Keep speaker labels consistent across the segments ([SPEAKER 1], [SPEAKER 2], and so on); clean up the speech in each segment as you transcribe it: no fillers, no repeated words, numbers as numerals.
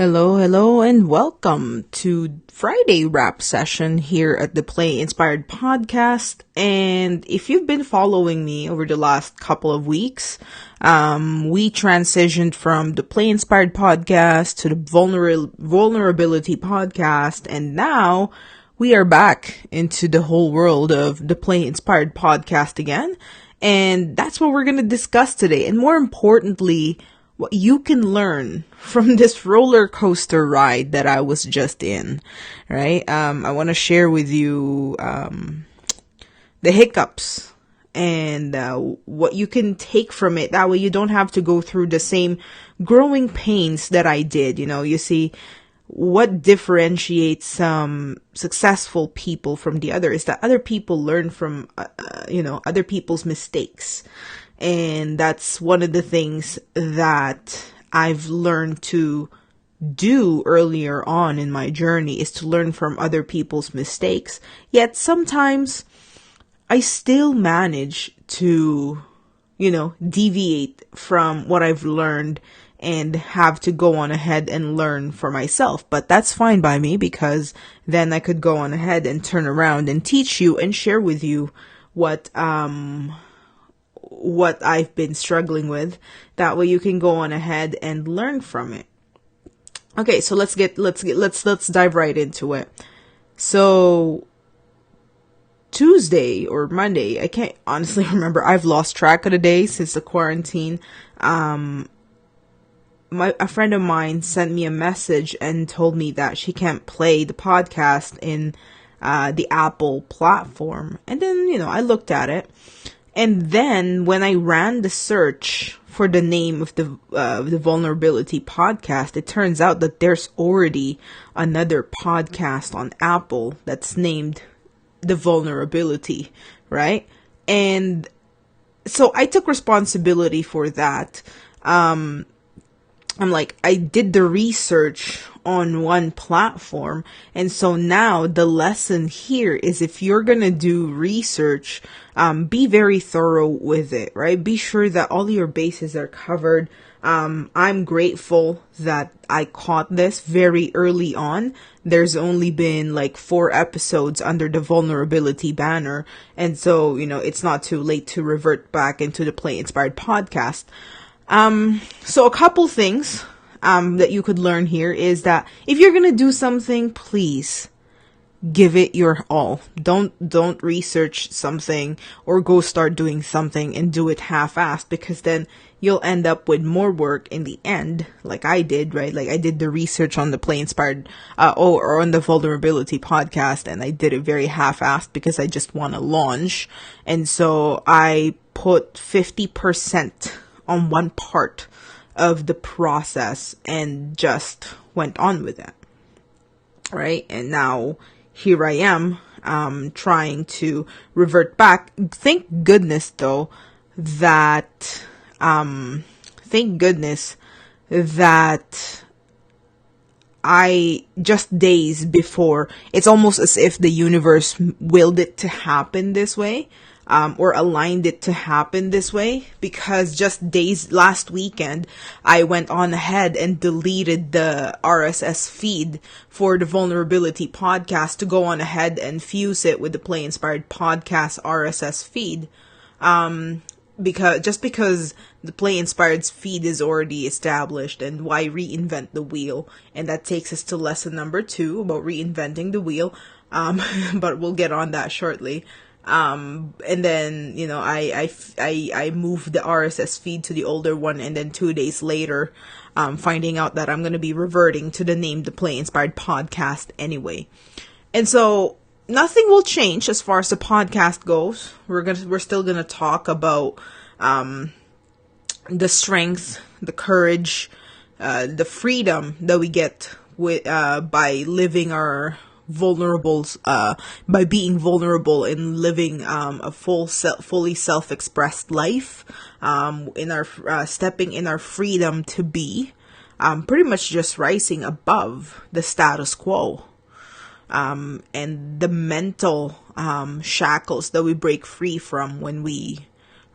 [SPEAKER 1] Hello, and welcome to Friday wrap session here at the Play Inspired podcast. And if you've been following me over the last couple of weeks, we transitioned from the Play Inspired podcast to the Vulnerability podcast, and now we are back into the whole world of the Play Inspired podcast again. And that's what we're going to discuss today. And more importantly, what you can learn from this roller coaster ride that I was just in, right? I want to share with you the hiccups and what you can take from it. That way you don't have to go through the same growing pains that I did. You see, what differentiates some successful people from the other is that other people learn from, other people's mistakes. And that's one of the things that I've learned to do earlier on in my journey, is to learn from other people's mistakes. Yet sometimes I still manage to, deviate from what I've learned and have to go on ahead and learn for myself. But that's fine by me, because then I could go on ahead and turn around and teach you and share with you what I've been struggling with. That way you can go on ahead and learn from it. Okay, so let's dive right into it. So Tuesday or Monday, I can't honestly remember. I've lost track of the day since the quarantine. A friend of mine sent me a message and told me that she can't play the podcast in the Apple platform. And then, I looked at it. And then when I ran the search for the name of the Vulnerability podcast, it turns out that there's already another podcast on Apple that's named The Vulnerability, right? And so I took responsibility for that. I did the research on one platform. And so now the lesson here is, if you're going to do research, be very thorough with it, right? Be sure that all your bases are covered. I'm grateful that I caught this very early on. There's only been 4 episodes under the Vulnerability banner. And so, it's not too late to revert back into the Play Inspired podcast. So a couple things that you could learn here is that if you're going to do something, please give it your all. Don't research something or go start doing something and do it half-assed, because then you'll end up with more work in the end, like I did, right? Like I did the research on the Play Inspired, or on the Vulnerability podcast, and I did it very half-assed because I just want to launch. And so I put 50% on one part of the process and just went on with it, right? And now here I am, trying to revert back. Thank goodness that I, just days before, it's almost as if the universe willed it to happen this way. Or aligned it to happen this way, because just last weekend, I went on ahead and deleted the RSS feed for the Vulnerability podcast to go on ahead and fuse it with the Play Inspired podcast RSS feed. Because the Play Inspired's feed is already established, and why reinvent the wheel? And that takes us to lesson number 2 about reinventing the wheel. But we'll get on that shortly. And then, I moved the RSS feed to the older one, and then 2 days later, finding out that I'm going to be reverting to the name, the Play Inspired podcast anyway. And so nothing will change as far as the podcast goes. We're still going to talk about, the strength, the courage, the freedom that we get with, by living our vulnerables, by being vulnerable and living a fully self-expressed life, in our stepping in our freedom to be, pretty much just rising above the status quo, and the mental shackles that we break free from when we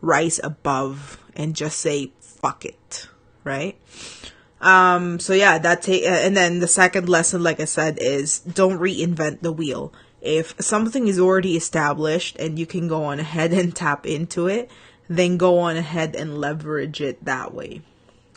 [SPEAKER 1] rise above and just say fuck it, right? So yeah, and then the second lesson, like I said, is don't reinvent the wheel. If something is already established and you can go on ahead and tap into it, then go on ahead and leverage it that way.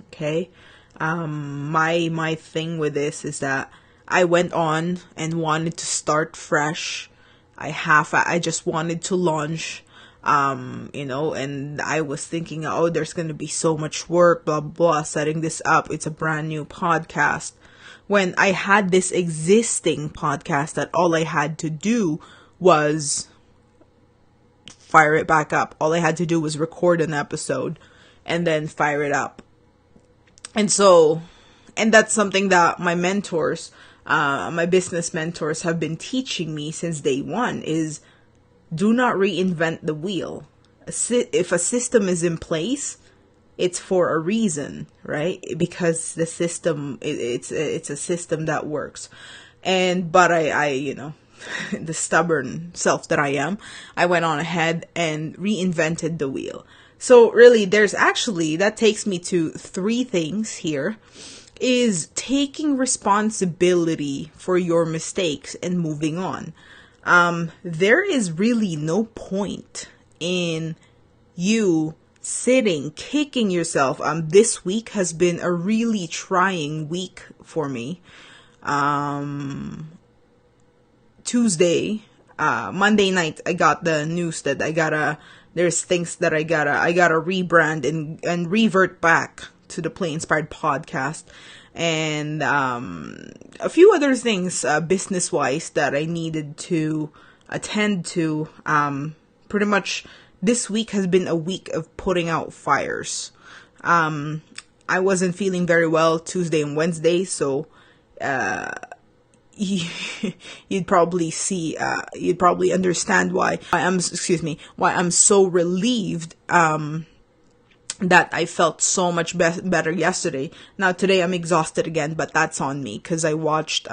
[SPEAKER 1] Okay. My thing with this is that I went on and wanted to start fresh. I just wanted to launch, and I was thinking, oh, there's going to be so much work, blah, blah, setting this up. It's a brand new podcast. When I had this existing podcast that all I had to do was fire it back up. All I had to do was record an episode and then fire it up. And that's something that my mentors, my business mentors have been teaching me since day one is do not reinvent the wheel. If a system is in place, it's for a reason, right? Because the system, it's a system that works. But I the stubborn self that I am, I went on ahead and reinvented the wheel. So really, that takes me to 3 things here, is taking responsibility for your mistakes and moving on. There is really no point in you sitting, kicking yourself. This week has been a really trying week for me. Monday night, I got the news that there's things that I gotta rebrand and revert back to the Play Inspired podcast. And, a few other things, business-wise that I needed to attend to. Pretty much this week has been a week of putting out fires. I wasn't feeling very well Tuesday and Wednesday, so, you'd probably understand why I'm so relieved, that I felt so much better yesterday. Now today I'm exhausted again, but that's on me because I watched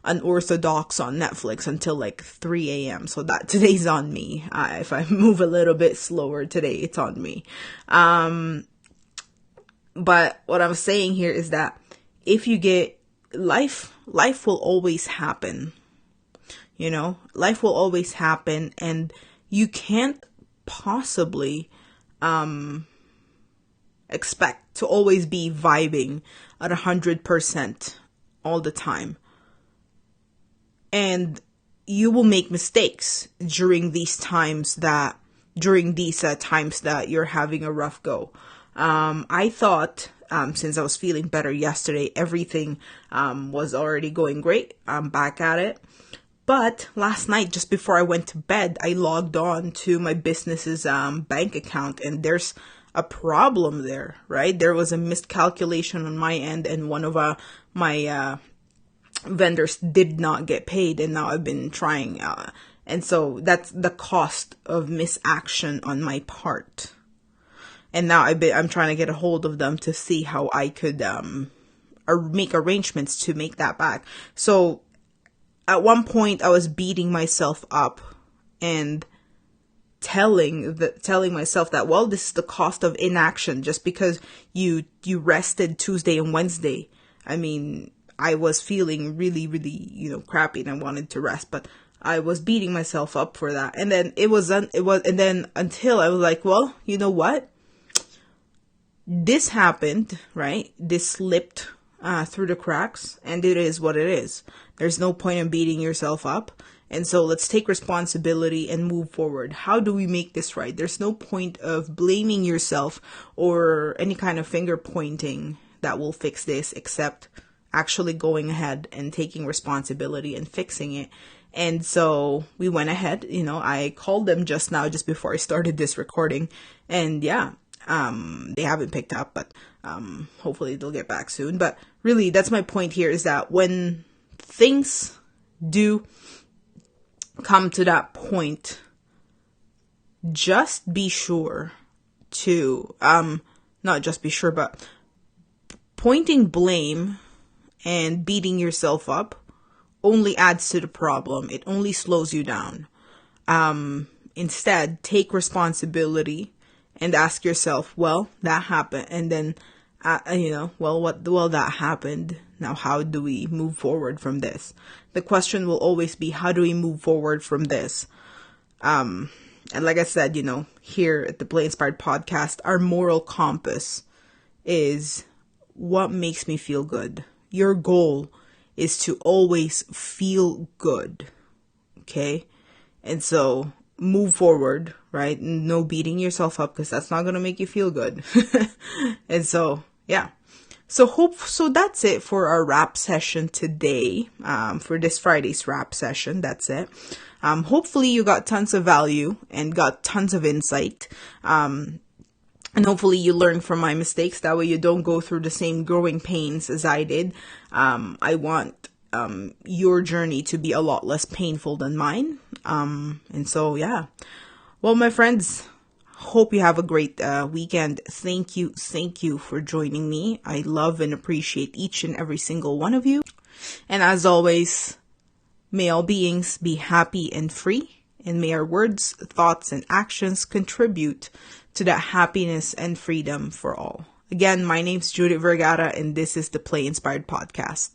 [SPEAKER 1] Unorthodox on Netflix until like 3 a.m. So that today's on me. If I move a little bit slower today, it's on me. But what I'm saying here is that if you get life will always happen. Life will always happen, and you can't possibly expect to always be vibing at 100% all the time. And you will make mistakes during these times that you're having a rough go. I thought, since I was feeling better yesterday, everything was already going great. I'm back at it. But last night, just before I went to bed, I logged on to my business's bank account, and there's a problem there, right? There was a miscalculation on my end, and one of my vendors did not get paid, and now I've been trying, and so that's the cost of misaction on my part. And now I'm trying to get a hold of them to see how I could make arrangements to make that back. So at one point I was beating myself up and telling myself that, well, this is the cost of inaction. Just because you rested Tuesday and Wednesday. I mean, I was feeling really, really, crappy, and I wanted to rest, but I was beating myself up for that. And then until I was like, well, you know what? This happened, right? This slipped through the cracks, and it is what it is. There's no point in beating yourself up. And so let's take responsibility and move forward. How do we make this right? There's no point of blaming yourself or any kind of finger pointing that will fix this, except actually going ahead and taking responsibility and fixing it. And so we went ahead, I called them just now, just before I started this recording. And yeah, they haven't picked up, but hopefully they'll get back soon. But really, that's my point here, is that when things do come to that point, just be sure to, not just be sure, but pointing blame and beating yourself up only adds to the problem. It only slows you down. Instead, take responsibility and ask yourself, well, that happened. And then that happened. Now, how do we move forward from this? The question will always be, how do we move forward from this? And like I said, here at the Play Inspired podcast, our moral compass is what makes me feel good. Your goal is to always feel good. Okay? And so move forward, right? No beating yourself up, because that's not going to make you feel good. And so, yeah. So that's it for our rap session today. For this Friday's rap session, that's it. Hopefully you got tons of value and got tons of insight. And hopefully you learn from my mistakes. That way you don't go through the same growing pains as I did. I want your journey to be a lot less painful than mine. And so, yeah. Well, my friends, hope you have a great weekend. Thank you for joining me. I love and appreciate each and every single one of you. And as always, may all beings be happy and free. And may our words, thoughts, and actions contribute to that happiness and freedom for all. Again, my name's Judith Vergara, and this is the Play Inspired Podcast.